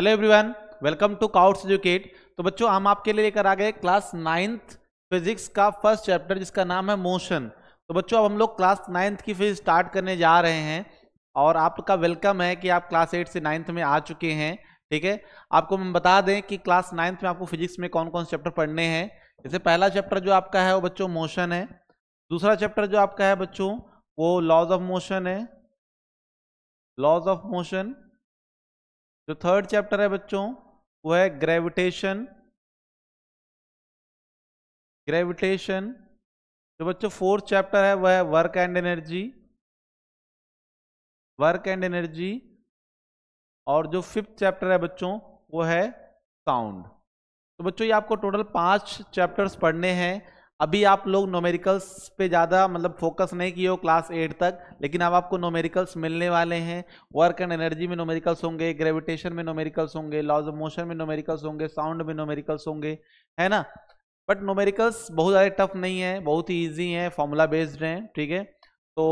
Hello everyone, welcome to काउट्स educate. तो बच्चों हम आपके लिए लेकर आ गए क्लास 9th फिजिक्स का फर्स्ट चैप्टर जिसका नाम है मोशन। तो बच्चों अब हम लोग क्लास 9th की फिजिक्स स्टार्ट करने जा रहे हैं और आपका वेलकम है कि आप क्लास 8 से 9th में आ चुके हैं। ठीक है, आपको हम बता दें कि क्लास 9th में आपको फिजिक्स में कौन कौन से चैप्टर पढ़ने हैं। जैसे पहला चैप्टर जो आपका है वो बच्चों मोशन है। दूसरा चैप्टर जो आपका है बच्चों वो लॉज ऑफ मोशन है, लॉज ऑफ मोशन। जो थर्ड चैप्टर है बच्चों वो है ग्रेविटेशन, ग्रेविटेशन। जो बच्चों फोर्थ चैप्टर है वह है work and energy, work and energy. और जो फिफ्थ चैप्टर है बच्चों वो है साउंड। तो बच्चों ये आपको टोटल 5 चैप्टर्स पढ़ने हैं। अभी आप लोग न्यूमेरिकल्स पे ज़्यादा मतलब फोकस नहीं किए हो क्लास 8 तक, लेकिन अब आपको न्यूमेरिकल्स मिलने वाले हैं। वर्क एंड एनर्जी में न्यूमेरिकल्स होंगे, ग्रेविटेशन में न्यूमेरिकल्स होंगे, लॉज ऑफ मोशन में न्यूमेरिकल्स होंगे, साउंड में न्यूमेरिकल्स होंगे, है ना। बट न्यूमेरिकल्स बहुत ज़्यादा टफ नहीं है, बहुत ही ईजी है, फॉर्मूला बेस्ड हैं। ठीक है, तो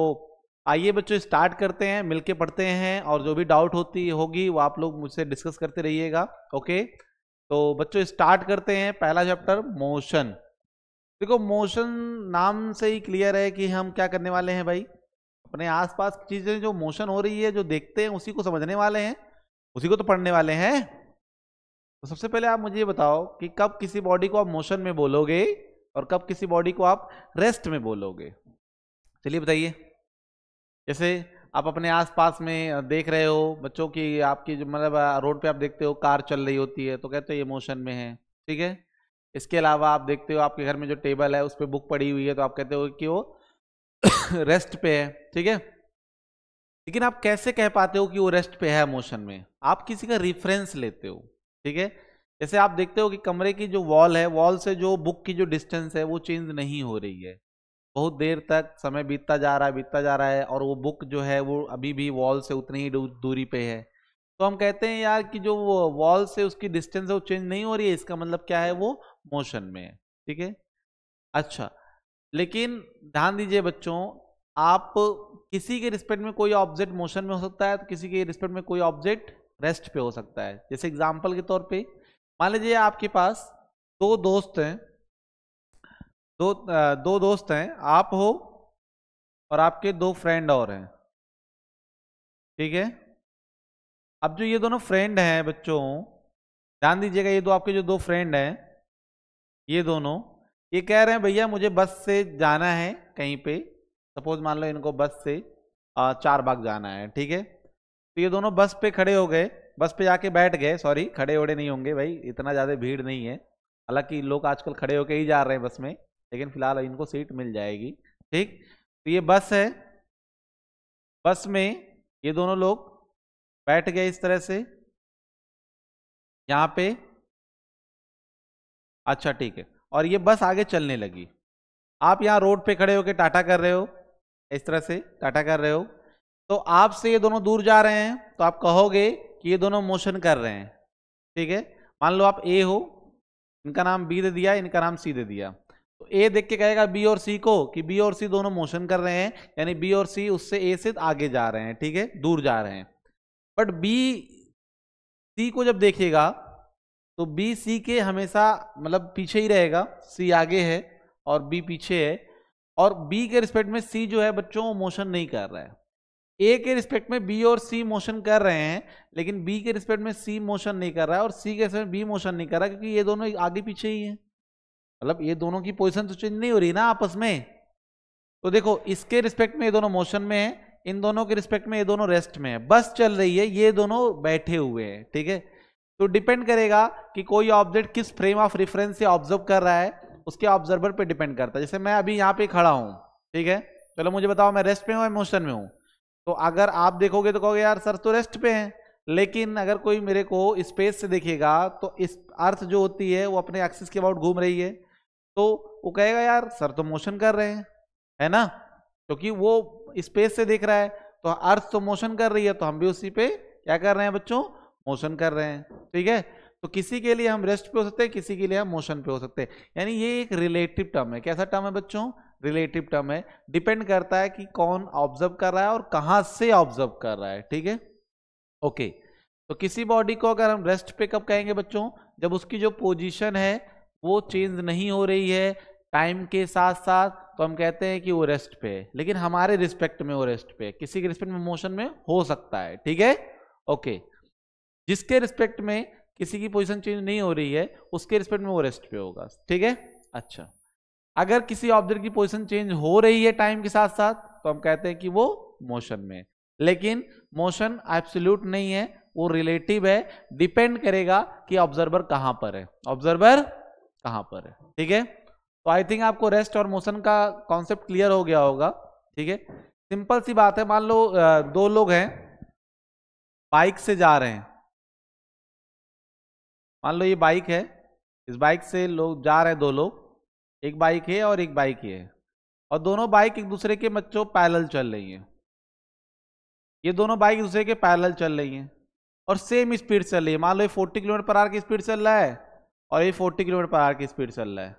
आइए बच्चों स्टार्ट करते हैं, मिलके पढ़ते हैं और जो भी डाउट होगी वो आप लोग मुझसे डिस्कस करते रहिएगा। ओके, तो बच्चों स्टार्ट करते हैं पहला चैप्टर मोशन। देखो मोशन नाम से ही क्लियर है कि हम क्या करने वाले हैं भाई, अपने आसपास की चीजें जो मोशन हो रही है जो देखते हैं उसी को समझने वाले हैं, उसी को तो पढ़ने वाले हैं। तो सबसे पहले आप मुझे ये बताओ कि कब किसी बॉडी को आप मोशन में बोलोगे और कब किसी बॉडी को आप रेस्ट में बोलोगे। चलिए बताइए। जैसे आप अपने आसपास में देख रहे हो बच्चों की, आपकी जो मतलब रोड पे आप देखते हो कार चल रही होती है तो कहते हो ये मोशन में है। ठीक है, इसके अलावा आप देखते हो आपके घर में जो टेबल है उस पर बुक पड़ी हुई है तो आप कहते हो कि वो रेस्ट पे है। ठीक है, लेकिन आप कैसे कह पाते हो कि वो रेस्ट पे है मोशन में? आप किसी का रिफरेंस लेते हो। ठीक है, जैसे आप देखते हो कि कमरे की जो वॉल है, वॉल से जो बुक की जो डिस्टेंस है वो चेंज नहीं हो रही है, बहुत देर तक समय बीतता जा रहा है, बीतता जा रहा है और वो बुक जो है वो अभी भी वॉल से उतनी ही दूरी पे है। तो हम कहते हैं यार कि जो वॉल से उसकी डिस्टेंस है वो चेंज नहीं हो रही है, इसका मतलब क्या है, वो मोशन में है। ठीक है, अच्छा लेकिन ध्यान दीजिए बच्चों, आप किसी के रिस्पेक्ट में कोई ऑब्जेक्ट मोशन में हो सकता है तो किसी के रिस्पेक्ट में कोई ऑब्जेक्ट रेस्ट पे हो सकता है। जैसे एग्जांपल के तौर पे मान लीजिए आपके पास दो दोस्त हैं, दो दोस्त हैं, आप हो और आपके 2 फ्रेंड और हैं। ठीक है, अब जो ये दोनों फ्रेंड हैं बच्चों, ध्यान दीजिएगा, ये दो आपके जो 2 फ्रेंड हैं, ये दोनों ये कह रहे हैं भैया मुझे बस से जाना है कहीं पे। सपोज मान लो इनको बस से 4 बाग जाना है। ठीक है, तो ये दोनों बस पे खड़े हो गए, बस पे जाके बैठ गए। सॉरी, खड़े होड़े नहीं होंगे भाई, इतना ज़्यादा भीड़ नहीं है, हालांकि लोग आजकल खड़े होके ही जा रहे हैं बस में, लेकिन फिलहाल इनको सीट मिल जाएगी। ठीक, तो ये बस है, बस में ये दोनों लोग बैठ गए इस तरह से यहाँ पे। अच्छा ठीक है, और ये बस आगे चलने लगी। आप यहाँ रोड पे खड़े होके टाटा कर रहे हो, इस तरह से टाटा कर रहे हो, तो आपसे ये दोनों दूर जा रहे हैं तो आप कहोगे कि ये दोनों मोशन कर रहे हैं। ठीक है, मान लो आप ए हो, इनका नाम बी दे दिया, इनका नाम सी दे दिया, तो ए देख के कहेगा बी और सी को कि बी और सी दोनों मोशन कर रहे हैं, यानी बी और सी उससे ए से आगे जा रहे हैं। ठीक है, दूर जा रहे हैं। बट बी सी को जब देखेगा तो बी सी के हमेशा मतलब पीछे ही रहेगा, सी आगे है और बी पीछे है, और बी के रिस्पेक्ट में सी जो है बच्चों वो मोशन नहीं कर रहा है। ए के रिस्पेक्ट में बी और सी मोशन कर रहे हैं, लेकिन बी के रिस्पेक्ट में सी मोशन नहीं कर रहा है और सी के रिस्पेक्ट में बी मोशन नहीं कर रहा है, क्योंकि ये दोनों आगे पीछे ही है, मतलब ये दोनों की पोजीशन तो चेंज नहीं हो रही ना आपस में। तो देखो इसके रिस्पेक्ट में ये दोनों मोशन में है, इन दोनों के रिस्पेक्ट में ये दोनों रेस्ट में है, बस चल रही है, ये दोनों बैठे हुए हैं। ठीक है, तो डिपेंड करेगा कि कोई ऑब्जेक्ट किस फ्रेम ऑफ रेफरेंस से ऑब्जर्व कर रहा है, उसके ऑब्जर्वर पे डिपेंड करता है। जैसे मैं अभी यहाँ पे खड़ा हूँ, ठीक है, चलो मुझे बताओ मैं रेस्ट पे हूँ या मोशन में हूँ? तो अगर आप देखोगे तो कहोगे यार सर तो रेस्ट पे हैं, लेकिन अगर कोई मेरे को स्पेस से देखेगा तो इस अर्थ जो होती है वो अपने एक्सिस के अबाउट घूम रही है, तो वो कहेगा यार सर तो मोशन कर रहे हैं, है ना, क्योंकि वो स्पेस से देख रहा है। तो अर्थ तो मोशन कर रही है तो हम भी उसी पे क्या कर रहे हैं बच्चों, मोशन कर रहे हैं। ठीक है, तो किसी के लिए हम रेस्ट पे हो सकते हैं, किसी के लिए हम मोशन पे हो सकते हैं, यानी ये एक रिलेटिव टर्म है। कैसा टर्म है बच्चों? रिलेटिव टर्म है, डिपेंड करता है कि कौन ऑब्जर्व कर रहा है और कहां से ऑब्जर्व कर रहा है। ठीक है, ओके, तो किसी बॉडी को अगर हम रेस्ट पे कब कहेंगे बच्चों, जब उसकी जो पोजीशन है वो चेंज नहीं हो रही है टाइम के साथ साथ, तो हम कहते हैं कि वो रेस्ट पे है। लेकिन हमारे रिस्पेक्ट में वो रेस्ट पे है, किसी के रिस्पेक्ट में मोशन में हो सकता है, ठीक है। ओके, जिसके रिस्पेक्ट में किसी की पोजीशन चेंज नहीं हो रही है उसके रिस्पेक्ट में वो रेस्ट पे होगा, ठीक है। अच्छा, अगर किसी ऑब्जेक्ट की पोजीशन चेंज हो रही है टाइम के साथ साथ तो हम कहते हैं कि वो मोशन में। लेकिन मोशन एब्सोल्यूट नहीं है, वो रिलेटिव है, डिपेंड करेगा कि ऑब्जर्वर कहां पर है, ऑब्जर्वर कहां पर है, ठीक है। तो आई थिंक आपको रेस्ट और मोशन का कॉन्सेप्ट क्लियर हो गया होगा, ठीक है। सिंपल सी बात है, मान लो दो लोग हैं, बाइक से जा रहे हैं, मान लो ये बाइक है, इस बाइक से लोग जा रहे हैं, दो लोग, एक बाइक है और एक बाइक है, और दोनों बाइक एक दूसरे के बच्चों पैरेलल चल रही हैं। ये दोनों बाइक एक दूसरे के पैरेलल चल रही हैं और सेम स्पीड चल रही है। मान लो ये 40 किलोमीटर पर आवर की स्पीड चल रहा है और ये 40 किलोमीटर पर आवर की स्पीड चल रहा है।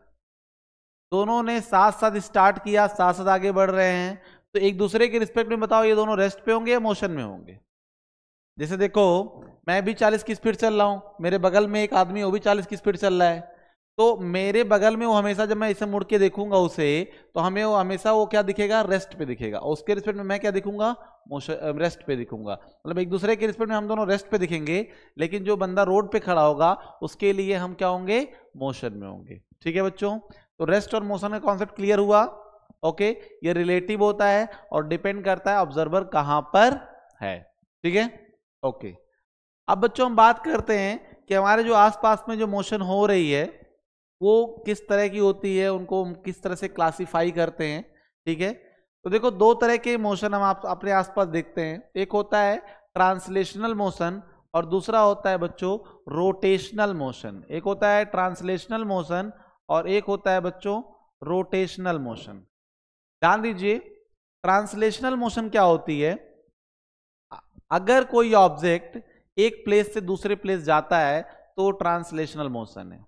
दोनों ने साथ साथ स्टार्ट किया, साथ साथ आगे बढ़ रहे हैं, तो एक दूसरे के रिस्पेक्ट में बताओ ये दोनों रेस्ट पे होंगे या मोशन में होंगे। जैसे देखो, मैं भी 40 की स्पीड चल रहा हूं, मेरे बगल में एक आदमी वो भी 40 की स्पीड चल रहा है, तो मेरे बगल में वो हमेशा जब मैं इसे मुड़ के देखूंगा उसे, तो हमें वो हमेशा वो क्या दिखेगा, रेस्ट पे दिखेगा, और उसके रिस्पेक्ट में मैं क्या दिखूंगा, मोशन, रेस्ट पे दिखूंगा। मतलब एक दूसरे के रिस्पेक्ट में हम दोनों रेस्ट पे दिखेंगे, लेकिन जो बंदा रोड पे खड़ा होगा उसके लिए हम क्या होंगे, मोशन में होंगे, ठीक है बच्चों। तो रेस्ट और मोशन का कॉन्सेप्ट क्लियर हुआ। ओके, ये रिलेटिव होता है और डिपेंड करता है ऑब्जर्वर कहां पर है, ठीक है। ओके, अब बच्चों हम बात करते हैं कि हमारे जो आसपास में जो मोशन हो रही है वो किस तरह की होती है, उनको किस तरह से क्लासिफाई करते हैं, ठीक है। तो देखो, दो तरह के मोशन हम आप अपने आसपास देखते हैं, एक होता है ट्रांसलेशनल मोशन और दूसरा होता है बच्चों रोटेशनल मोशन। एक होता है ट्रांसलेशनल मोशन और एक होता है बच्चों रोटेशनल मोशन। ध्यान दीजिए, ट्रांसलेशनल मोशन क्या होती है, अगर कोई ऑब्जेक्ट एक प्लेस से दूसरे प्लेस जाता है तो ट्रांसलेशनल मोशन है।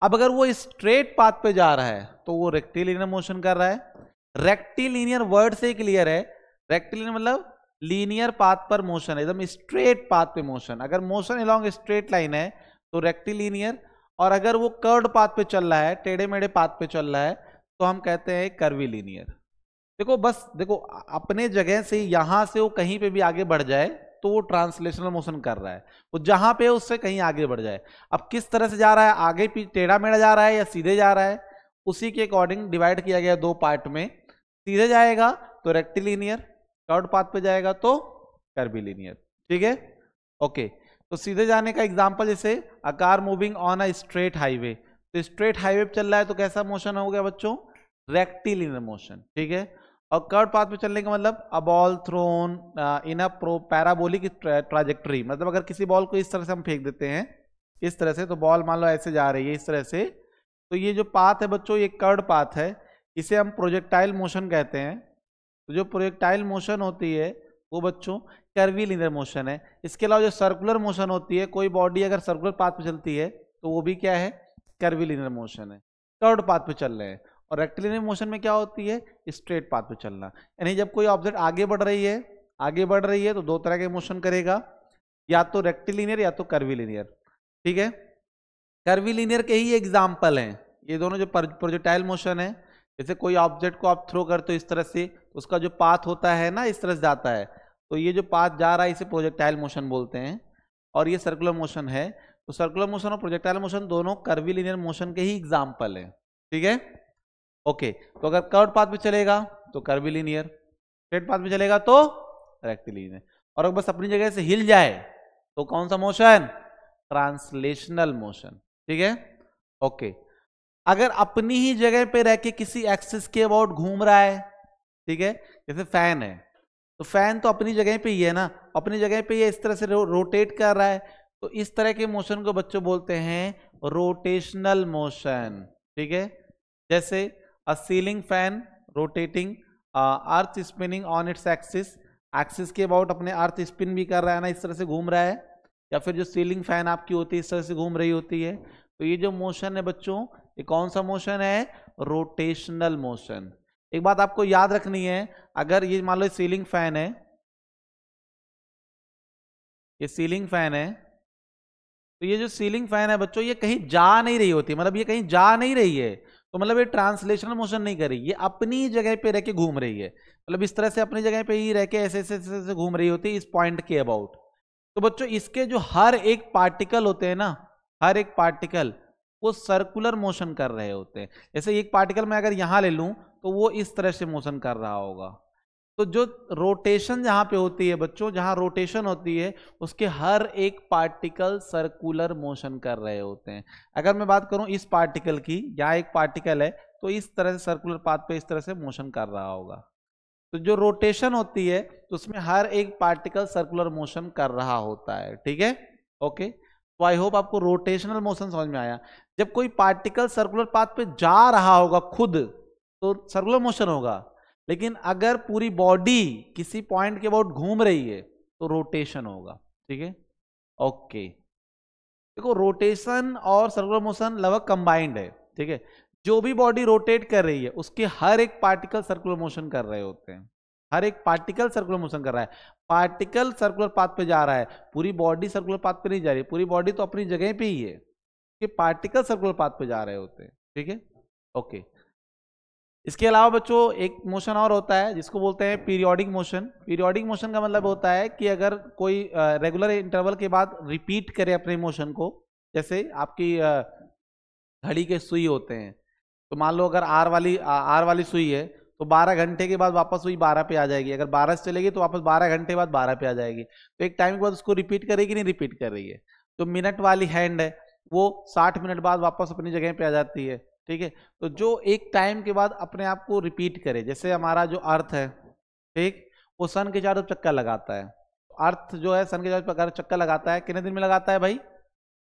अब अगर वो स्ट्रेट पाथ पे जा रहा है तो वो रेक्टिलिनियर मोशन कर रहा है। रेक्टिलिनियर वर्ड से क्लियर है, रेक्टिलिनियर मतलब लीनियर पाथ पर मोशन है, एकदम स्ट्रेट पाथ पे मोशन। अगर मोशन अलोंग स्ट्रेट लाइन है तो रेक्टिलिनियर, और अगर वो कर्व्ड पाथ पे चल रहा है, टेढ़े मेढ़े पाथ पे चल रहा है, तो हम कहते हैं कर्वीलिनियर। देखो, बस देखो, अपने जगह से यहां से वो कहीं पे भी आगे बढ़ जाए तो वो ट्रांसलेशनल मोशन कर रहा है, वो जहां पे उससे कहीं आगे बढ़ जाए। अब किस तरह से जा रहा है, आगे टेढ़ा मेढ़ा जा रहा है या सीधे जा रहा है, उसी के अकॉर्डिंग डिवाइड किया गया दो पार्ट में। सीधे जाएगा तो रेक्टिलिनियर, कर्व्ड पाथ पे जाएगा तो कर्वीलिनियर, ठीक है। ओके, तो सीधे जाने का एग्जांपल, जैसे a car moving on a straight highway, तो स्ट्रेट हाईवे पे चल रहा है तो कैसा मोशन हो गया बच्चों, रेक्टिलिनियर मोशन, ठीक है। और कर्व पाथ पे चलने का मतलब a ball thrown in a parabolic trajectory, मतलब अगर किसी बॉल को इस तरह से हम फेंक देते हैं, इस तरह से, तो बॉल मान लो ऐसे जा रही है इस तरह से, तो ये जो पाथ है बच्चों ये कर्व पाथ है, इसे हम प्रोजेक्टाइल मोशन कहते हैं। तो जो प्रोजेक्टाइल मोशन होती है वो बच्चों कर्वीलिनियर मोशन है। इसके अलावा जो सर्कुलर मोशन होती है, कोई बॉडी अगर सर्कुलर पाथ पे चलती है तो वो भी क्या है, कर्वीलिनियर मोशन है, कर्व्ड पाथ पे चल रहे हैं। और रेक्टिलिनियर मोशन में क्या होती है, स्ट्रेट पाथ पे चलना। यानी जब कोई ऑब्जेक्ट आगे बढ़ रही है, आगे बढ़ रही है तो दो तरह के मोशन करेगा, या तो रेक्टिलिनियर या तो कर्वीलिनियर, ठीक है। कर्वीलिनियर के ही एग्जाम्पल हैं ये दोनों, जो प्रोजेक्टाइल मोशन है, जैसे कोई ऑब्जेक्ट को आप थ्रो करते हो इस तरह से, तो उसका जो पाथ होता है ना इस तरह से जाता है, तो ये जो पाथ जा रहा है इसे प्रोजेक्टाइल मोशन बोलते हैं। और ये सर्कुलर मोशन है, तो सर्कुलर मोशन और प्रोजेक्टाइल मोशन दोनों कर्वीलिनियर मोशन के ही एग्जाम्पल है, ठीक है। ओके, तो अगर कर्व्ड पाथ पे चलेगा तो कर्वीलिनियर, स्ट्रेट पाथ पे चलेगा तो रेक्टिलिनियर, और अगर बस अपनी जगह से हिल जाए तो कौन सा मोशन, ट्रांसलेशनल मोशन, ठीक है। ओके, अगर अपनी ही जगह पे रह के किसी एक्सिस के अबाउट घूम रहा है, ठीक है, जैसे फैन है, तो फैन तो अपनी जगह पे ही है ना, अपनी जगह पे ये इस तरह से रोटेट कर रहा है, तो इस तरह के मोशन को बच्चों बोलते हैं रोटेशनल मोशन, ठीक है। जैसे a ceiling fan rotating earth spinning on its axis, axis के अबाउट अपने अर्थ स्पिन भी कर रहा है ना, इस तरह से घूम रहा है, या फिर जो सीलिंग फैन आपकी होती है इस तरह से घूम रही होती है, तो ये जो मोशन है बच्चों ये कौन सा मोशन है, रोटेशनल मोशन। एक बात आपको याद रखनी है, अगर ये मान लो सीलिंग फैन है, ये सीलिंग फैन है। तो ये जो सीलिंग फैन है बच्चों, ये कहीं जा नहीं रही होती, मतलब ये कहीं जा नहीं रही है, तो मतलब ये ट्रांसलेशनल मोशन नहीं कर रही, ये अपनी जगह पे रह के घूम रही है, मतलब इस तरह से अपनी जगह पे ही रह के ऐसे ऐसे ऐसे घूम रही होती है इस पॉइंट के अबाउट। तो बच्चों इसके जो हर एक पार्टिकल होते हैं ना, हर एक पार्टिकल वो सर्कुलर मोशन कर रहे होते हैं। जैसे एक पार्टिकल मैं अगर यहां ले लूं तो वो इस तरह से मोशन कर रहा होगा। तो जो रोटेशन जहां पे होती है बच्चों, जहां रोटेशन होती है उसके हर एक पार्टिकल सर्कुलर मोशन कर रहे होते हैं। अगर मैं बात करूं इस पार्टिकल की, यहाँ एक पार्टिकल है तो इस तरह से सर्कुलर पाथ पे इस तरह से मोशन कर रहा होगा। तो जो रोटेशन होती है तो उसमें हर एक पार्टिकल सर्कुलर मोशन कर रहा होता है, ठीक है, ओके। तो आई होप आपको रोटेशनल मोशन समझ में आया। जब कोई पार्टिकल सर्कुलर पाथ पे जा रहा होगा खुद तो सर्कुलर मोशन होगा, लेकिन अगर पूरी बॉडी किसी पॉइंट के अबाउट घूम रही है तो रोटेशन होगा, ठीक है, ओके। देखो रोटेशन और सर्कुलर मोशन लगभग कंबाइंड है, ठीक है। जो भी बॉडी रोटेट कर रही है उसके हर एक पार्टिकल सर्कुलर मोशन कर रहे होते हैं, हर एक पार्टिकल सर्कुलर मोशन कर रहा है। पार्टिकल सर्कुलर पाथ पे जा रहा है, पूरी बॉडी सर्कुलर पाथ पे नहीं जा रही, पूरी बॉडी तो अपनी जगह पे ही है, कि पार्टिकल सर्कुलर पाथ पे जा रहे होते हैं, ठीक है, ओके। इसके अलावा बच्चों एक मोशन और होता है जिसको बोलते हैं पीरियोडिक मोशन। पीरियोडिक मोशन का मतलब होता है कि अगर कोई रेगुलर इंटरवल के बाद रिपीट करे अपने मोशन को, जैसे आपकी घड़ी के सुई होते हैं, तो मान लो अगर आर वाली सुई है तो 12 घंटे के बाद वापस सुई 12 पे आ जाएगी, अगर 12 से चलेगी तो वापस 12 घंटे बाद 12 पे आ जाएगी। तो एक टाइम के बाद उसको रिपीट करेगी, नहीं रिपीट कर रही है। तो मिनट वाली हैंड है वो 60 मिनट बाद वापस अपनी जगह पे आ जाती है, ठीक है। तो जो एक टाइम के बाद अपने आप को रिपीट करे, जैसे हमारा जो अर्थ है, ठीक, वो सन के चारों चक्कर लगाता है। अर्थ जो है सन के चारों चक्कर लगाता है, कितने दिन में लगाता है भाई?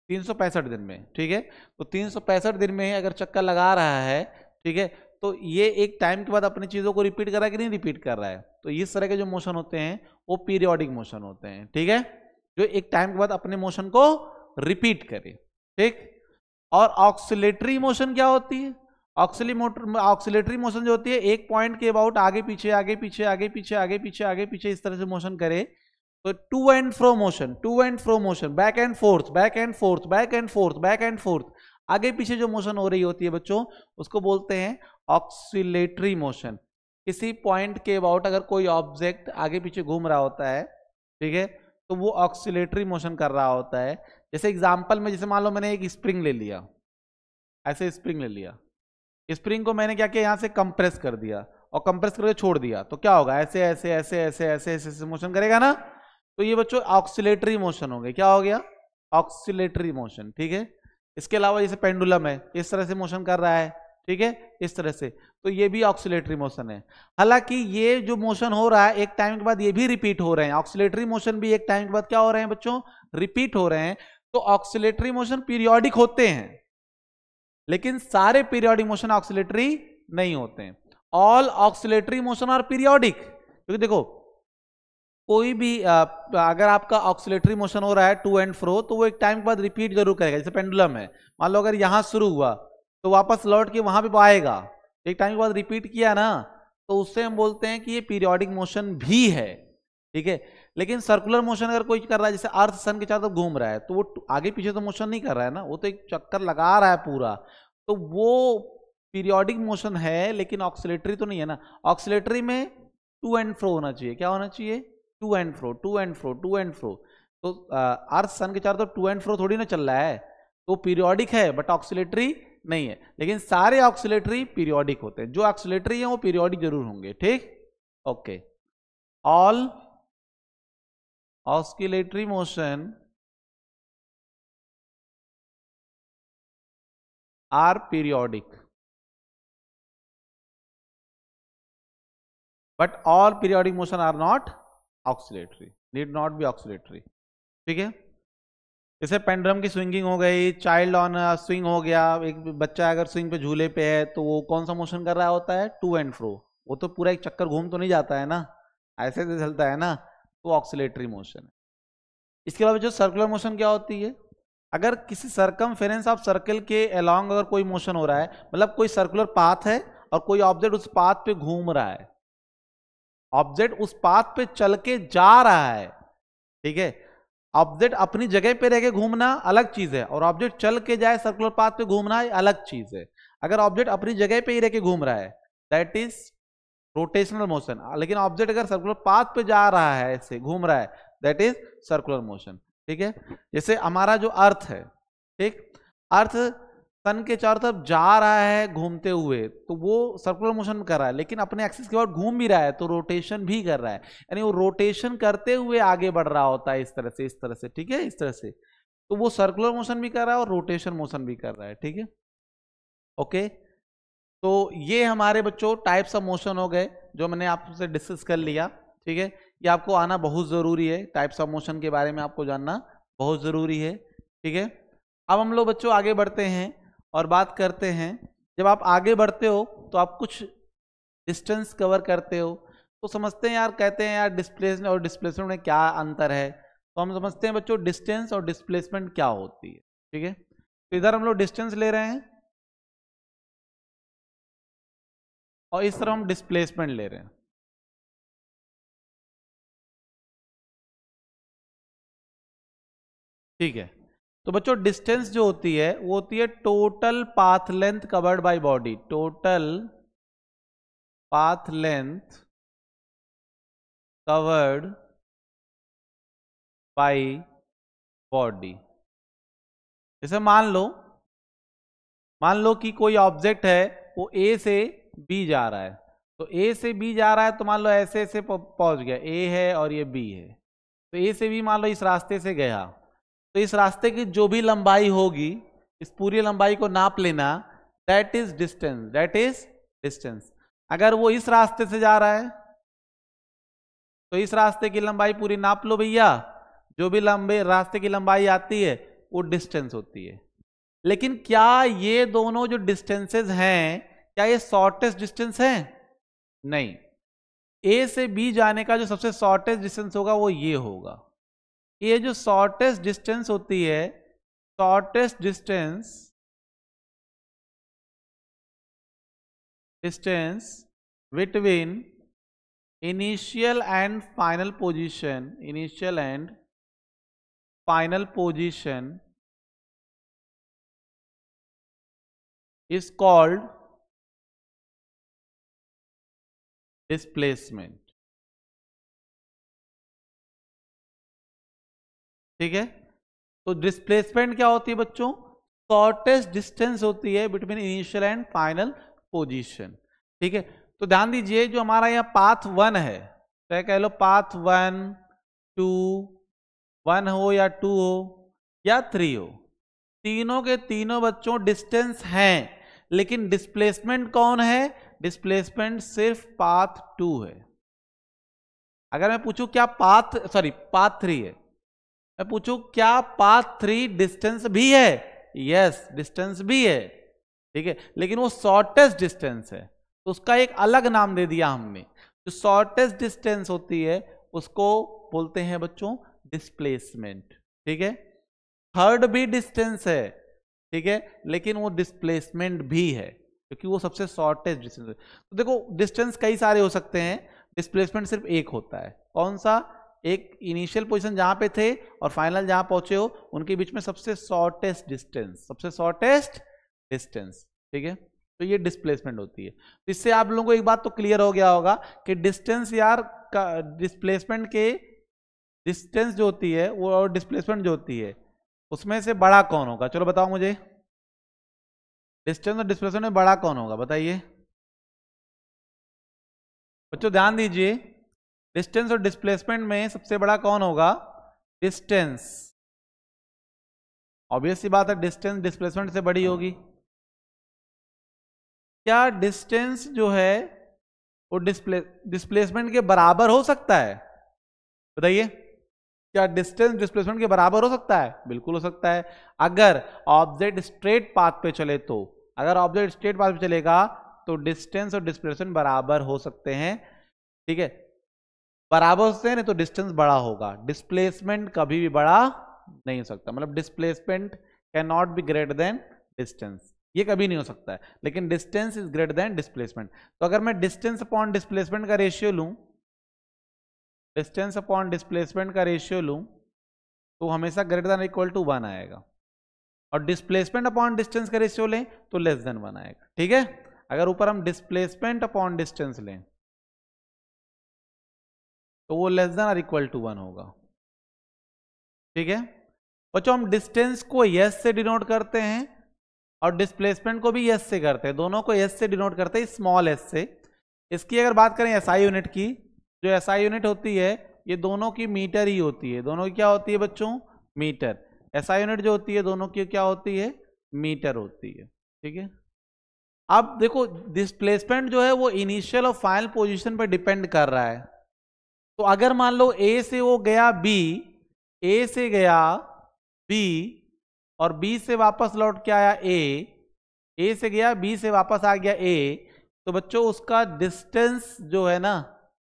365 दिन में, ठीक है। तो 365 दिन में अगर चक्कर लगा रहा है, ठीक है, तो ये एक टाइम के बाद अपनी चीजों को रिपीट कर रहा है कि नहीं रिपीट कर रहा है। तो इस तरह के जो मोशन होते हैं वो पीरियोडिक मोशन होते हैं, ठीक है, जो एक टाइम के बाद अपने मोशन को रिपीट करे, ठीक। और ऑक्सिलेटरी मोशन क्या होती है? ऑक्सिलेटरी मोशन जो होती है एक पॉइंट के अबाउट आगे पीछे आगे पीछे आगे पीछे आगे पीछे आगे पीछे इस तरह से मोशन करे। तो to and fro motion, to and fro motion, back and forth, back and forth, back and forth, back and forth, आगे पीछे जो मोशन हो रही होती है बच्चों उसको बोलते हैं ऑक्सिलेटरी मोशन। किसी पॉइंट के अबाउट अगर कोई ऑब्जेक्ट आगे पीछे घूम रहा होता है, ठीक है, तो वो ऑक्सिलेटरी मोशन कर रहा होता है। जैसे एग्जांपल में, जैसे मान लो मैंने एक स्प्रिंग ले लिया, ऐसे स्प्रिंग ले लिया, स्प्रिंग को मैंने क्या किया, यहां से कंप्रेस कर दिया और कंप्रेस करके छोड़ दिया, तो क्या होगा? ऐसे ऐसे ऐसे ऐसे ऐसे ऐसे मोशन करेगा ना। तो ये बच्चों ऑक्सिलेटरी मोशन हो गए। क्या हो गया? ऑक्सिलेटरी मोशन, ठीक है। इसके अलावा जैसे पेंडुलम है, इस तरह से मोशन कर रहा है, ठीक है, इस तरह से, तो ये भी ऑक्सिलेटरी मोशन है। हालांकि ये जो मोशन हो रहा है एक टाइम के बाद ये भी रिपीट हो रहे हैं, ऑक्सिलेटरी मोशन भी एक टाइम के बाद क्या हो रहे हैं बच्चों? रिपीट हो रहे हैं। तो ऑक्सिलेटरी मोशन पीरियोडिक होते हैं, लेकिन सारे पीरियोडिक मोशन ऑक्सिलेटरी नहीं होते हैं। All oscillatory motion are periodic. क्योंकि देखो कोई भी अगर आपका ऑक्सिलेटरी मोशन हो रहा है टू एंड फ्रो, तो वो एक टाइम के बाद रिपीट जरूर करेगा। जैसे पेंडुलम है, मान लो अगर यहां शुरू हुआ तो वापस लौट के वहां पे आएगा, एक टाइम के बाद रिपीट किया ना, तो उससे हम बोलते हैं कि ये पीरियोडिक मोशन भी है, ठीक है। लेकिन सर्कुलर मोशन अगर कोई कर रहा है, जैसे अर्थ सन के चारों तरफ घूम रहा है, तो वो आगे पीछे तो मोशन नहीं कर रहा है ना, वो तो एक चक्कर लगा रहा है पूरा, तो वो पीरियोडिक मोशन है, लेकिन ऑक्सिलेटरी तो नहीं है ना। ऑक्सिलेटरी में टू एंड फ्रो होना चाहिए। क्या होना चाहिए? To and fro, to and fro, to and fro. तो अर्थ सन के चारों तरफ टू एंड फ्रो थोड़ी ना चल रहा है, तो पीरियोडिक है बट ऑक्सिलेटरी नहीं है। लेकिन सारे ऑक्सिलेटरी पीरियोडिक होते हैं, जो ऑक्सिलेटरी है वो पीरियोडिक जरूर होंगे, ठीक, okay. All oscillatory motion are periodic, but all periodic motion are not oscillatory, need not be oscillatory, ठीक है। जैसे पेंडुलम की स्विंगिंग हो गई, चाइल्ड ऑन स्विंग हो गया, एक बच्चा अगर स्विंग पे झूले पे है तो वो कौन सा मोशन कर रहा होता है? To and fro. वो तो पूरा एक चक्कर घूम तो नहीं जाता है ना, ऐसे से चलता है ना, तो ऑक्सिलेटरी मोशन है। इसके अलावा जो सर्कुलर मोशन क्या होती है? अगर किसी सरकमफेरेंस ऑफ सर्कल के अलोंग अगर कोई मोशन हो रहा है, मतलब कोई सर्कुलर पाथ है और कोई ऑब्जेक्ट उस पाथ पे घूम रहा है, ऑब्जेक्ट उस पाथ पे चल के जा रहा है, ठीक है, ऑब्जेक्ट अपनी जगह पे रह के घूमना अलग चीज है, और ऑब्जेक्ट चल के जाए सर्कुलर पाथ पे घूमना अलग चीज है। अगर ऑब्जेक्ट अपनी जगह पे ही रह के घूम रहा है दैट इज रोटेशनल मोशन, लेकिन ऑब्जेक्ट अगर सर्कुलर पाथ पे जा रहा है, ऐसे घूम रहा है, दैट इज सर्कुलर मोशन। ठीक है, जैसे हमारा जो अर्थ है, ठीक, अर्थ सन के चारों तरफ जा रहा है घूमते हुए, तो वो सर्कुलर मोशन कर रहा है, लेकिन अपने एक्सिस के बाद घूम भी रहा है, तो रोटेशन भी कर रहा है, यानी वो रोटेशन करते हुए आगे बढ़ रहा होता है, इस तरह से, इस तरह से, ठीक है, इस तरह से। तो वो सर्कुलर मोशन भी कर रहा है और रोटेशन मोशन भी कर रहा है। ठीक है, ओके। तो ये हमारे बच्चों टाइप्स ऑफ मोशन हो गए जो मैंने आपसे डिस्कस कर लिया। ठीक है, ये आपको आना बहुत जरूरी है, टाइप्स ऑफ मोशन के बारे में आपको जानना बहुत जरूरी है। ठीक है, अब हम लोग बच्चों आगे बढ़ते हैं और बात करते हैं, जब आप आगे बढ़ते हो तो आप कुछ डिस्टेंस कवर करते हो, तो समझते हैं यार, कहते हैं यार डिस्प्लेसमेंट और डिस्प्लेसमेंट में क्या अंतर है, तो हम समझते हैं बच्चों डिस्टेंस और डिस्प्लेसमेंट क्या होती है। ठीक है, तो इधर हम लोग डिस्टेंस ले रहे हैं और इस तरह हम डिस्प्लेसमेंट ले रहे हैं। ठीक है, तो बच्चों डिस्टेंस जो होती है वो होती है total path length covered by body, total path length covered by body. जैसे मान लो कि कोई ऑब्जेक्ट है वो ए से बी जा रहा है, तो ए से बी जा रहा है, तो मान लो ऐसे ऐसे पहुंच गया, ए है और ये बी है, तो ए से बी मान लो इस रास्ते से गया, तो इस रास्ते की जो भी लंबाई होगी, इस पूरी लंबाई को नाप लेना, that is distance, that is distance. अगर वो इस रास्ते से जा रहा है तो इस रास्ते की लंबाई पूरी नाप लो भैया, जो भी लंबे रास्ते की लंबाई आती है वो डिस्टेंस होती है। लेकिन क्या ये दोनों जो डिस्टेंसेस हैं, क्या ये शॉर्टेस्ट डिस्टेंस है? नहीं, ए से बी जाने का जो सबसे शॉर्टेस्ट डिस्टेंस होगा वो ये होगा। ये जो शॉर्टेस्ट डिस्टेंस होती है, shortest distance between initial and final position, initial and final position is called displacement। ठीक है, तो डिस्प्लेसमेंट क्या होती है बच्चों? शॉर्टेस्ट डिस्टेंस होती है between initial and final position. ठीक है, तो ध्यान दीजिए जो हमारा यहाँ पाथ 1 है, चाहे कह लो पाथ 1 2 1 हो या 2 हो या 3 हो, तीनों के तीनों बच्चों डिस्टेंस हैं, लेकिन डिस्प्लेसमेंट कौन है? डिस्प्लेसमेंट सिर्फ पाथ 2 है। अगर मैं पूछूं क्या पाथ 3 है, मैं पूछूं क्या पाथ 3 डिस्टेंस भी है? यस, डिस्टेंस भी है। ठीक है, लेकिन वो शॉर्टेस्ट डिस्टेंस है, तो उसका एक अलग नाम दे दिया हमने। जो शॉर्टेस्ट डिस्टेंस होती है उसको बोलते हैं बच्चों डिस्प्लेसमेंट। ठीक है, थर्ड भी डिस्टेंस है, ठीक है, लेकिन वो डिस्प्लेसमेंट भी है क्योंकि वो सबसे शॉर्टेस्ट डिस्टेंस है। तो देखो डिस्टेंस कई सारे हो सकते हैं, डिस्प्लेसमेंट सिर्फ एक होता है। कौन सा? एक इनिशियल पोजीशन जहां पे थे और फाइनल जहां पहुंचे हो, उनके बीच में सबसे शॉर्टेस्ट डिस्टेंस, सबसे शॉर्टेस्ट डिस्टेंस। ठीक है, तो ये डिस्प्लेसमेंट होती है। तो इससे आप लोगों को एक बात तो क्लियर हो गया होगा कि डिस्टेंस यार डिस्प्लेसमेंट के डिस्टेंस जो होती है वो और डिस्प्लेसमेंट जो होती है उसमें से बड़ा कौन होगा? चलो बताओ मुझे, डिस्टेंस और डिस्प्लेसमेंट में बड़ा कौन होगा बताइए बच्चों, ध्यान दीजिए। डिस्टेंस और डिस्प्लेसमेंट में सबसे बड़ा कौन होगा? डिस्टेंस। ऑब्वियस सी बात है, डिस्टेंस डिस्प्लेसमेंट से बड़ी होगी। क्या डिस्टेंस जो है वो डिस्प्लेसमेंट के बराबर हो सकता है? बताइए, क्या डिस्टेंस डिस्प्लेसमेंट के बराबर हो सकता है? बिल्कुल हो सकता है। अगर ऑब्जेक्ट स्ट्रेट पाथ पे चले तो, अगर ऑब्जेक्ट स्ट्रेट पाथ पे चलेगा तो डिस्टेंस और डिस्प्लेसमेंट बराबर हो सकते हैं। ठीक है, बराबर होते हैं, नहीं तो डिस्टेंस बड़ा होगा, डिस्प्लेसमेंट कभी भी बड़ा नहीं हो सकता। मतलब displacement can not be greater than distance, ये कभी नहीं हो सकता है, लेकिन distance is greater than displacement. तो अगर मैं डिस्टेंस अपॉन डिस्प्लेसमेंट का रेशियो लूं, डिस्टेंस अपॉन डिस्प्लेसमेंट का रेशियो लूं, तो हमेशा ग्रेटर देन इक्वल टू 1 आएगा, और डिस्प्लेसमेंट अपॉन डिस्टेंस का रेशियो लें तो लेस देन 1 आएगा। ठीक है, अगर ऊपर हम डिस्प्लेसमेंट अपॉन डिस्टेंस लें तो वो लेस देन और इक्वल टू 1 होगा। ठीक है बच्चों, हम डिस्टेंस को यस से डिनोट करते हैं और डिस्प्लेसमेंट को भी यस से करते हैं, दोनों को यस से डिनोट करते हैं, स्मॉल एस से। इसकी अगर बात करें एसआई यूनिट की, जो एसआई यूनिट होती है ये दोनों की मीटर ही होती है, दोनों की क्या होती है बच्चों, मीटर। एसआई यूनिट जो होती है दोनों की क्या होती है, मीटर होती है। ठीक है, अब देखो डिस्प्लेसमेंट जो है वो इनिशियल और फाइनल पोजीशन पर डिपेंड कर रहा है। तो अगर मान लो ए से वो गया बी, ए से गया बी और बी से वापस लौट के आया ए से गया बी से वापस आ गया ए, तो बच्चों उसका डिस्टेंस जो है ना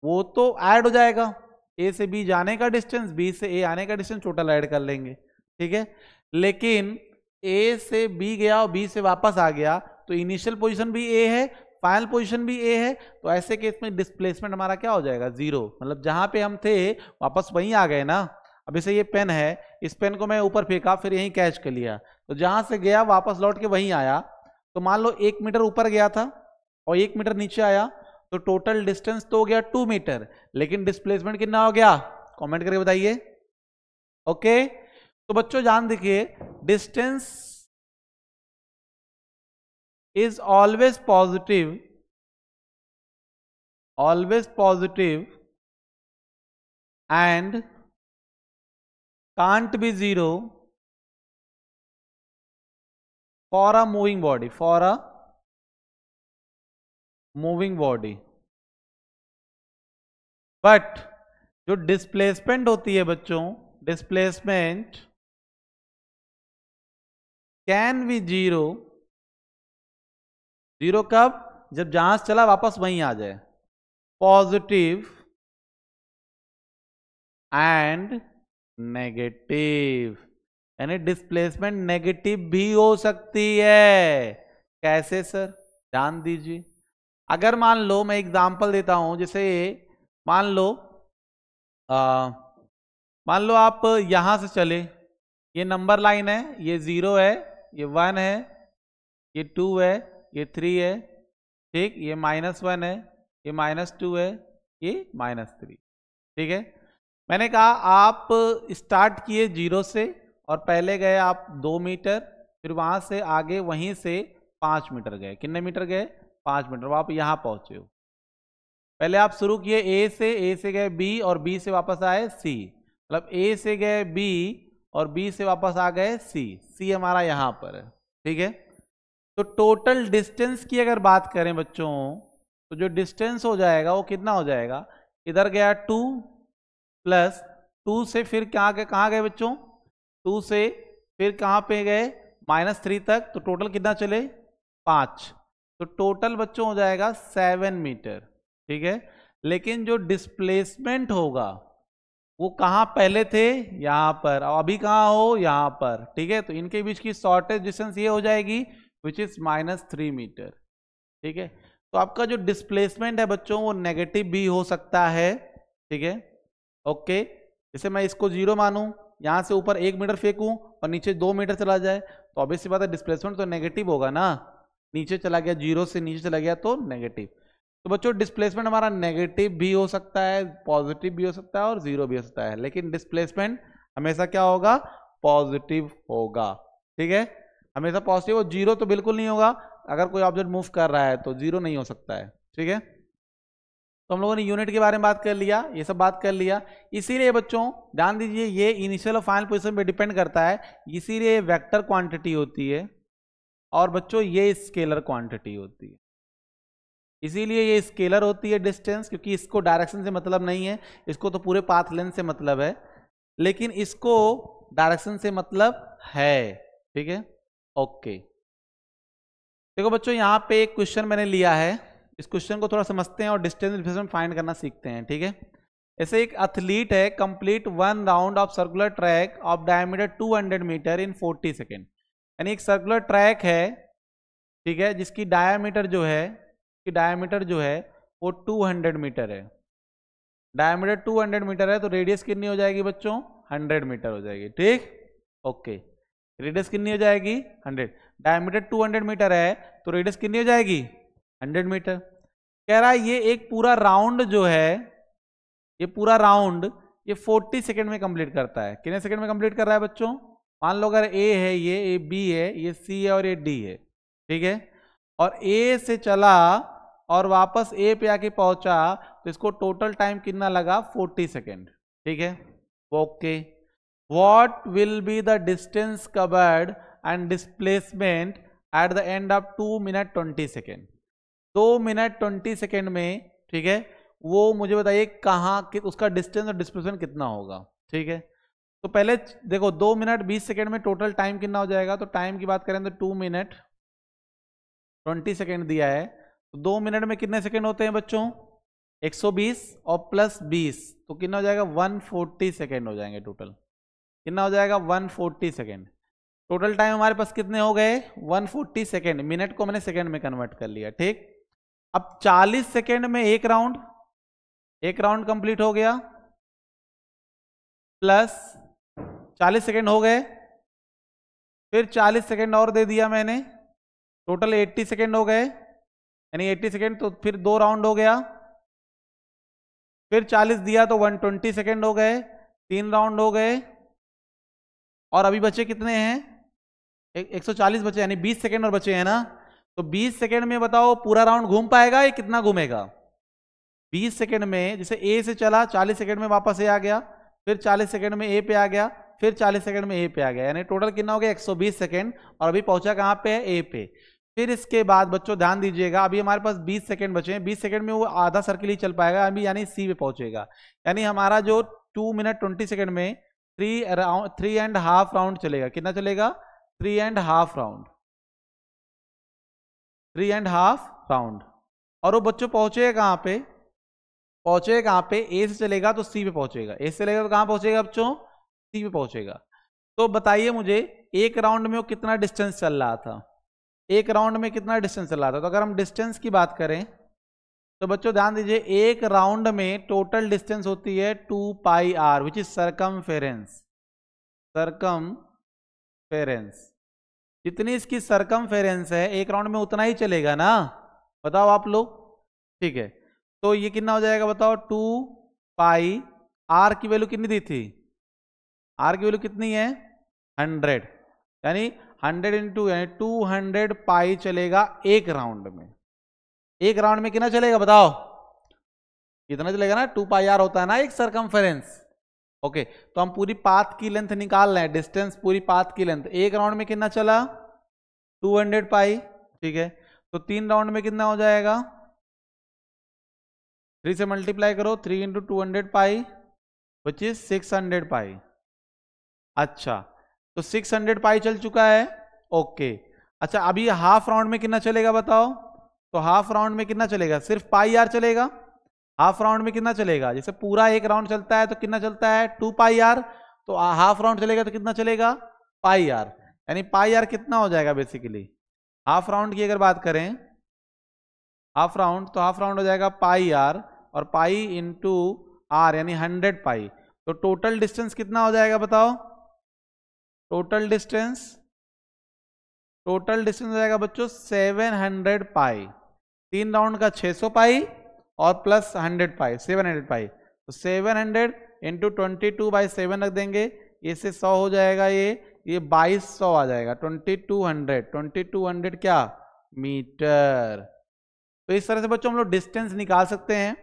वो तो ऐड हो जाएगा, ए से बी जाने का डिस्टेंस, बी से ए आने का डिस्टेंस टोटल ऐड कर लेंगे। ठीक है, लेकिन ए से बी गया और बी से वापस आ गया तो इनिशियल पोजीशन भी ए है, फाइनल पोजीशन भी ए है, तो ऐसे केस में डिस्प्लेसमेंट हमारा क्या हो जाएगा, जीरो। मतलब जहां पे हम थे वापस वहीं आ गए ना। अब जैसे ये पेन है, इस पेन को मैं ऊपर फेंका फिर यहीं कैच कर लिया, तो जहां से गया वापस लौट के वहीं आया। तो मान लो 1 मीटर ऊपर गया था और 1 मीटर नीचे आया, तो टोटल डिस्टेंस तो हो गया 2 मीटर, लेकिन डिस्प्लेसमेंट कितना हो गया, कमेंट करके बताइए। ओके, तो बच्चों ध्यान देखिए, distance is always positive and can't be zero for a moving body, but जो डिस्प्लेसमेंट होती है बच्चों, displacement can be zero, zero कब, जब जहां से चला वापस वहीं आ जाए, पॉजिटिव एंड नेगेटिव, यानी डिस्प्लेसमेंट नेगेटिव भी हो सकती है। कैसे सर, ध्यान दीजिए, अगर मान लो मैं एग्जांपल देता हूं, जैसे मान लो आप यहां से चले, ये नंबर लाइन है, ये 0 है, ये 1 है, ये 2 है, ये 3 है, ठीक, ये -1 है, ये -2 है, ये -3। ठीक है, मैंने कहा आप स्टार्ट किए 0 से और पहले गए आप 2 मीटर, फिर वहां से आगे वहीं से 5 मीटर गए, कितने मीटर गए, 5 मीटर, आप यहां पहुंचे हो। पहले आप शुरू किए ए से गए बी और बी से वापस आए सी, मतलब ए से गए बी और बी से वापस आ गए सी हमारा यहां पर है। ठीक है, तो टोटल डिस्टेंस की अगर बात करें बच्चों, तो जो डिस्टेंस हो जाएगा वो कितना हो जाएगा, इधर गया 2 प्लस 2 से फिर कहाँ गए बच्चों, 2 से फिर कहाँ पे गए -3 तक, तो टोटल कितना चले 5, तो टोटल बच्चों हो जाएगा 7 मीटर। ठीक है, लेकिन जो डिस्प्लेसमेंट होगा वो कहाँ पहले थे, यहाँ पर, और अभी कहाँ हो, यहाँ पर। ठीक है, तो इनके बीच की शॉर्टेज डिस्टेंस ये हो जाएगी विच इज -3 मीटर। ठीक है, तो आपका जो डिस्प्लेसमेंट है बच्चों वो नेगेटिव भी हो सकता है। ठीक है, ओके, जैसे मैं इसको 0 मानूं, यहां से ऊपर 1 मीटर फेंकूं और नीचे 2 मीटर चला जाए, तो ऑब्वियस सी बात है डिस्प्लेसमेंट तो नेगेटिव होगा ना, नीचे चला गया, 0 से नीचे चला गया तो नेगेटिव। तो बच्चों डिस्प्लेसमेंट हमारा नेगेटिव भी हो सकता है, पॉजिटिव भी हो सकता है और 0 भी हो सकता है, लेकिन डिस्प्लेसमेंट हमेशा क्या होगा, पॉजिटिव होगा। ठीक है, हमेशा पॉजिटिव, 0 तो बिल्कुल नहीं होगा, अगर कोई ऑब्जेक्ट मूव कर रहा है तो 0 नहीं हो सकता है। ठीक है, तो हम लोगों ने यूनिट के बारे में बात कर लिया, ये सब बात कर लिया। इसीलिए बच्चों ध्यान दीजिए, ये इनिशियल और फाइनल पोजीशन पे डिपेंड करता है, इसीलिए वेक्टर क्वांटिटी होती है और बच्चों ये स्केलर क्वांटिटी होती है। इसीलिए ये स्केलर होती है डिस्टेंस, क्योंकि इसको डायरेक्शन से मतलब नहीं है, इसको तो पूरे पाथ लेंथ से मतलब है, लेकिन इसको डायरेक्शन से मतलब है। ठीक है, ओके, देखो बच्चों यहाँ पे एक क्वेश्चन मैंने लिया है, इस क्वेश्चन को थोड़ा समझते हैं और डिस्टेंस डिफरेंस फाइंड करना सीखते हैं। ठीक है, ऐसे एक एथलीट है, complete 1 round of circular track of diameter 200 metre in 40 second, यानी एक सर्कुलर ट्रैक है, ठीक है, जिसकी डायमीटर जो है वो 200 मीटर है, डायमीटर 200 मीटर है, तो रेडियस कितनी हो जाएगी बच्चों, 100 मीटर हो जाएगी, ठीक। ओके, रेडियस कितनी हो जाएगी 100, डायमीटर 200 मीटर है तो रेडियस कितनी हो जाएगी 100 मीटर। कह रहा है ये एक पूरा राउंड जो है, ये पूरा राउंड ये 40 सेकंड में कंप्लीट करता है। कितने सेकंड में कंप्लीट कर रहा है बच्चों? मान लो अगर ए है, ये बी है, ये सी है और ये डी है, ठीक है। और ए से चला और वापस ए पे आके पहुंचा तो इसको टोटल टाइम कितना लगा 40 सेकेंड, ठीक है। Okay, what will be the distance covered and displacement at the end of 2 minute 20 second. 2 minute 20 second में, ठीक है, वो मुझे बताइए कहाँ कि उसका डिस्टेंस और डिस्प्लेसमेंट कितना होगा, ठीक है। तो पहले देखो 2 मिनट 20 सेकेंड में टोटल टाइम कितना हो जाएगा, तो टाइम की बात करें तो 2 मिनट 20 सेकेंड दिया है, तो 2 मिनट में कितने सेकेंड होते हैं बच्चों 120 और प्लस 20 तो कितना हो जाएगा 140 सेकेंड हो जाएंगे टोटल। कितना हो जाएगा 140 सेकेंड। टोटल टाइम हमारे पास कितने हो गए 140 सेकेंड। मिनट को मैंने सेकेंड में कन्वर्ट कर लिया, ठीक। अब 40 सेकेंड में एक राउंड कंप्लीट हो गया, प्लस 40 सेकेंड हो गए, फिर 40 सेकेंड और दे दिया मैंने, टोटल 80 सेकेंड हो गए, यानी 80 सेकेंड तो फिर 2 राउंड हो गया, फिर 40 दिया तो 120 सेकेंड हो गए, 3 राउंड हो गए, और अभी बचे कितने हैं 140 बचे, यानी 20 सेकेंड और बचे हैं ना। तो 20 सेकेंड में बताओ पूरा राउंड घूम पाएगा या कितना घूमेगा? 20 सेकेंड में जैसे ए से चला 40 सेकेंड में वापस ए आ गया, फिर 40 सेकेंड में ए पे आ गया, फिर 40 सेकेंड में ए पे आ गया, यानी टोटल कितना हो गया 120 सेकेंड, और अभी पहुंचा कहां पे है ए पे। फिर इसके बाद बच्चों ध्यान दीजिएगा, अभी हमारे पास 20 सेकेंड बचे हैं, 20 सेकेंड में वो आधा सर्किल ही चल पाएगा अभी, यानी सी पे पहुंचेगा। यानी हमारा जो 2 मिनट 20 सेकेंड में 3.5 राउंड चलेगा। कितना चलेगा 3.5 राउंड, 3.5 राउंड। और वो बच्चों पहुंचेगा कहां पे, पहुंचेगा कहां पे, ए से चलेगा तो सी पे पहुंचेगा, ए से चलेगा तो कहां पहुंचेगा बच्चों सी पे पहुंचेगा। तो बताइए मुझे एक राउंड में वो कितना डिस्टेंस चल रहा था, एक राउंड में कितना डिस्टेंस चल रहा था। तो अगर हम डिस्टेंस की बात करें तो बच्चों ध्यान दीजिए, एक राउंड में टोटल डिस्टेंस होती है 2 pi r which is circumference. Circumference, जितनी इसकी सरकमफेरेंस है एक राउंड में उतना ही चलेगा ना, बताओ आप लोग, ठीक है। तो ये कितना हो जाएगा बताओ 2 पाई, आर की वैल्यू कितनी दी थी, आर की वैल्यू कितनी है 100, यानी 100 इंटू यानी 200 पाई चलेगा एक राउंड में। एक राउंड में कितना चलेगा बताओ, कितना चलेगा ना 2 पाई आर होता है ना एक सरकमफेरेंस। ओके, तो हम पूरी पाथ की लेंथ निकाल रहे हैं, डिस्टेंस पूरी पाथ की लेंथ। एक राउंड में कितना चला 200 पाई, ठीक है। तो 3 राउंड में कितना हो जाएगा, 3 से मल्टीप्लाई करो, 3 इंटू 200 पाई विच इज 600 पाई। अच्छा, तो 600 पाई चल चुका है, ओके। अच्छा, अभी हाफ राउंड में कितना चलेगा बताओ, तो हाफ राउंड में कितना चलेगा, सिर्फ पाई आर चलेगा। हाफ राउंड में कितना चलेगा, जैसे पूरा एक राउंड चलता है तो कितना चलता है 2 पाई आर, तो हाफ राउंड चलेगा तो कितना चलेगा पाई आर, यानी पाई आर कितना हो जाएगा बेसिकली, हाफ राउंड की अगर बात करें हाफ राउंड, तो हाफ राउंड हो जाएगा पाई आर, और पाई इंटू आर यानी 100 पाई। तो टोटल डिस्टेंस कितना हो जाएगा बताओ, टोटल डिस्टेंस हो जाएगा बच्चों 700 पाई। 3 राउंड का 600 पाई और प्लस 100 पाई 700 पाई, तो 700 इंटू 22/7 रख देंगे, ये से 100 हो जाएगा, ये 2200 आ जाएगा, 2200 क्या मीटर। तो इस तरह से बच्चों हम लोग डिस्टेंस निकाल सकते हैं।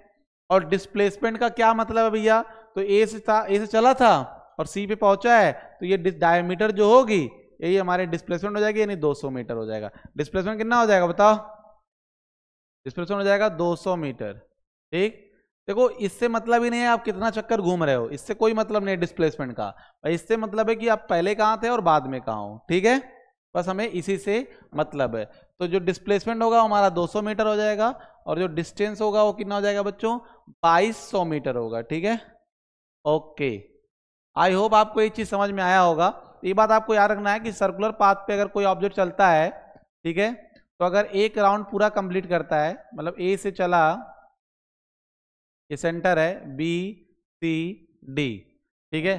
और डिस्प्लेसमेंट का क्या मतलब है भैया, तो ए से चला था और सी पे पहुंचा है, तो ये डायमीटर जो होगी यही हमारे डिस्प्लेसमेंट हो जाएगी, यानी 200 मीटर हो जाएगा। डिस्प्लेसमेंट कितना हो जाएगा बताओ, डिस्प्लेसमेंट हो जाएगा 200 मीटर, ठीक। देखो इससे मतलब ही नहीं है आप कितना चक्कर घूम रहे हो, इससे कोई मतलब नहीं है डिस्प्लेसमेंट का, इससे मतलब है कि आप पहले कहाँ थे और बाद में कहाँ हो, ठीक है। बस हमें इसी से मतलब है। तो जो डिस्प्लेसमेंट होगा हमारा 200 मीटर हो जाएगा, और जो डिस्टेंस होगा वो कितना हो जाएगा बच्चों 2200 मीटर होगा, ठीक है। ओके, आई होप आपको एक चीज समझ में आया होगा। ये बात आपको याद रखना है कि सर्कुलर पाथ पे अगर कोई ऑब्जेक्ट चलता है, ठीक है, तो अगर एक राउंड पूरा कंप्लीट करता है, मतलब ए से चला, ये सेंटर है बी सी डी, ठीक है,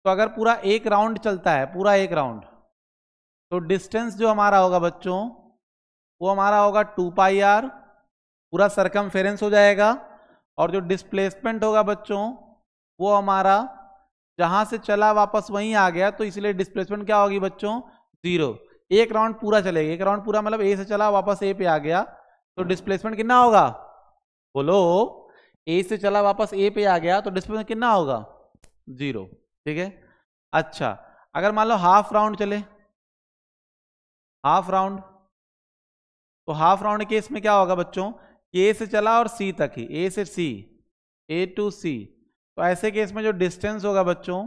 तो अगर पूरा एक राउंड चलता है, पूरा एक राउंड, तो डिस्टेंस जो हमारा होगा बच्चों वो हमारा होगा 2 पाई आर, पूरा सरकमफेरेंस हो जाएगा। और जो डिस्प्लेसमेंट होगा बच्चों वो हमारा जहां से चला वापस वहीं आ गया, तो इसलिए डिस्प्लेसमेंट क्या होगी बच्चों 0। एक राउंड पूरा चलेगा, एक राउंड पूरा मतलब ए से चला वापस ए पे आ गया, तो डिस्प्लेसमेंट कितना होगा बोलो, ए से चला वापस ए पे आ गया तो डिस्प्लेसमेंट कितना होगा 0। ठीक है। अच्छा अगर मान लो हाफ राउंड चले, हाफ राउंड, तो हाफ राउंड केस में क्या होगा बच्चों, ए से चला और सी तक ही, ए से सी, ए टू सी, तो ऐसे केस में जो डिस्टेंस होगा बच्चों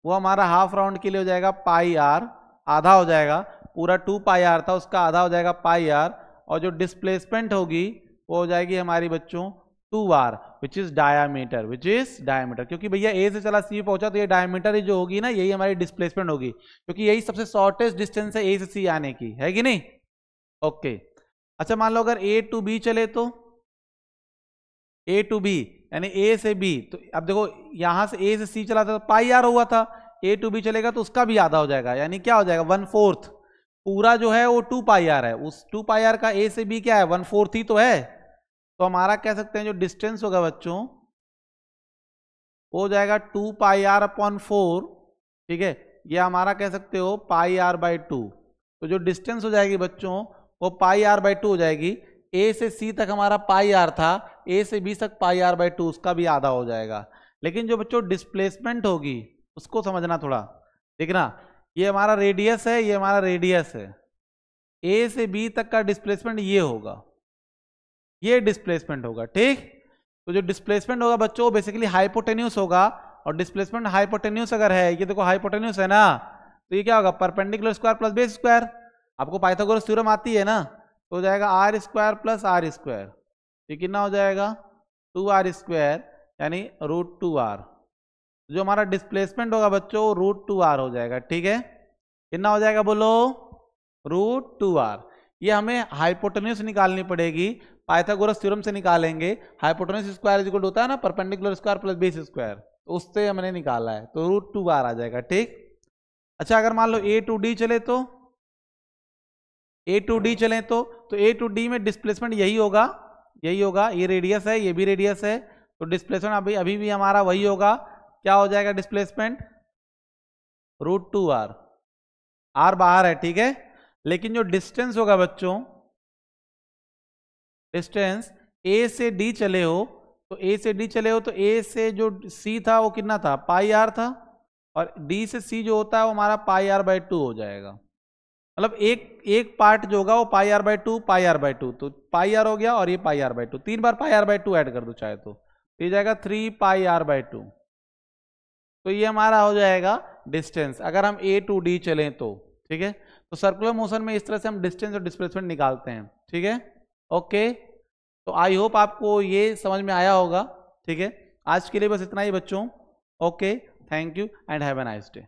वो हमारा हाफ राउंड के लिए हो जाएगा पाई आर, आधा हो जाएगा, पूरा 2 पाई आर था उसका आधा हो जाएगा पाई आर, और जो डिस्प्लेसमेंट होगी वो हो जाएगी हमारी बच्चों 2r which is diameter, which is diameter, क्योंकि भैया ए से चला सी पहुंचा तो ये डायामीटर ही जो होगी ना यही हमारी डिस्प्लेसमेंट होगी, क्योंकि यही सबसे शॉर्टेस्ट डिस्टेंस है ए से सी आने की, है कि नहीं। ओके अच्छा मान लो अगर ए टू बी चले, तो ए टू बी यानी ए से बी, तो अब देखो यहां से ए से सी चला था तो पाई आर हुआ था, ए टू बी चलेगा तो उसका भी आधा हो जाएगा, यानी क्या हो जाएगा 1/4, पूरा जो है वो 2 पाई आर है, उस 2 पाई आर का ए से बी क्या है 1/4 ही तो है, तो हमारा कह सकते हैं जो डिस्टेंस होगा बच्चों वो हो जाएगा 2 पाई आर अपॉन 4। ठीक है, ये हमारा कह सकते हो पाई आर बाई 2, तो जो डिस्टेंस हो जाएगी बच्चों वो पाई आर बाई 2 हो जाएगी। ए से सी तक हमारा पाई आर था, ए से बी तक पाई आर बाई 2, उसका भी आधा हो जाएगा। लेकिन जो बच्चों डिस्प्लेसमेंट होगी उसको समझना थोड़ा, देखना ये हमारा रेडियस है, ये हमारा रेडियस है, ए से बी तक का डिस्प्लेसमेंट ये होगा, ये डिस्प्लेसमेंट होगा। ठीक, तो जो डिस्प्लेसमेंट होगा बच्चों बेसिकली हाइपोटेन्यूस होगा, और डिस्प्लेसमेंट हाइपोटेन्यूस अगर है, ये देखो हाइपोटेन्यूस है ना, तो ये क्या होगा perpendicular square plus base square, आपको पाइथागोरस थ्योरम आती है ना, तो हो जाएगा R square plus R square, ये कितना हो जाएगा 2r स्क्वायर यानी √2r, जो हमारा डिस्प्लेसमेंट होगा बच्चों √2r हो जाएगा। ठीक है, कितना हो जाएगा बोलो √2r। ये हमें हाइपोटेन्यूस निकालनी पड़ेगी, पाइथागोरस थ्योरम से निकालेंगे, hypotenuse square is equal to होता है ना perpendicular square plus base square, तो उससे हमने निकाला है, तो √2r आ जाएगा। ठीक, अच्छा अगर मान लो ए टू डी चले, तो ए टू डी चले तो ए टू डी में डिस्प्लेसमेंट यही होगा, यही होगा, ये रेडियस है ये भी रेडियस है, तो डिस्प्लेसमेंट अभी भी हमारा वही होगा, क्या हो जाएगा डिस्प्लेसमेंट √2r, r बाहर है। ठीक है, लेकिन जो डिस्टेंस होगा बच्चों, डिस्टेंस ए से डी चले हो, तो ए से डी चले हो तो ए से जो सी था वो कितना था पाई आर था, और डी से सी जो होता है वो हमारा पाई आर बाई 2 हो जाएगा, मतलब एक पार्ट जो होगा वो pi r by 2 pi r by 2, तो पाई आर हो गया और ये पाई आर बाई 2, 3 बार पाई आर बाई 2 ऐड कर दो चाहे तो ये जाएगा 3 पाई आर बाई 2, तो ये हमारा हो जाएगा डिस्टेंस अगर हम ए टू डी चलें तो। ठीक है, तो सर्कुलर मोशन में इस तरह से हम डिस्टेंस और डिस्प्लेसमेंट निकालते हैं। ठीक है, ओके, तो आई होप आपको ये समझ में आया होगा। ठीक है, आज के लिए बस इतना ही बच्चों, okay, thank you and have a nice day.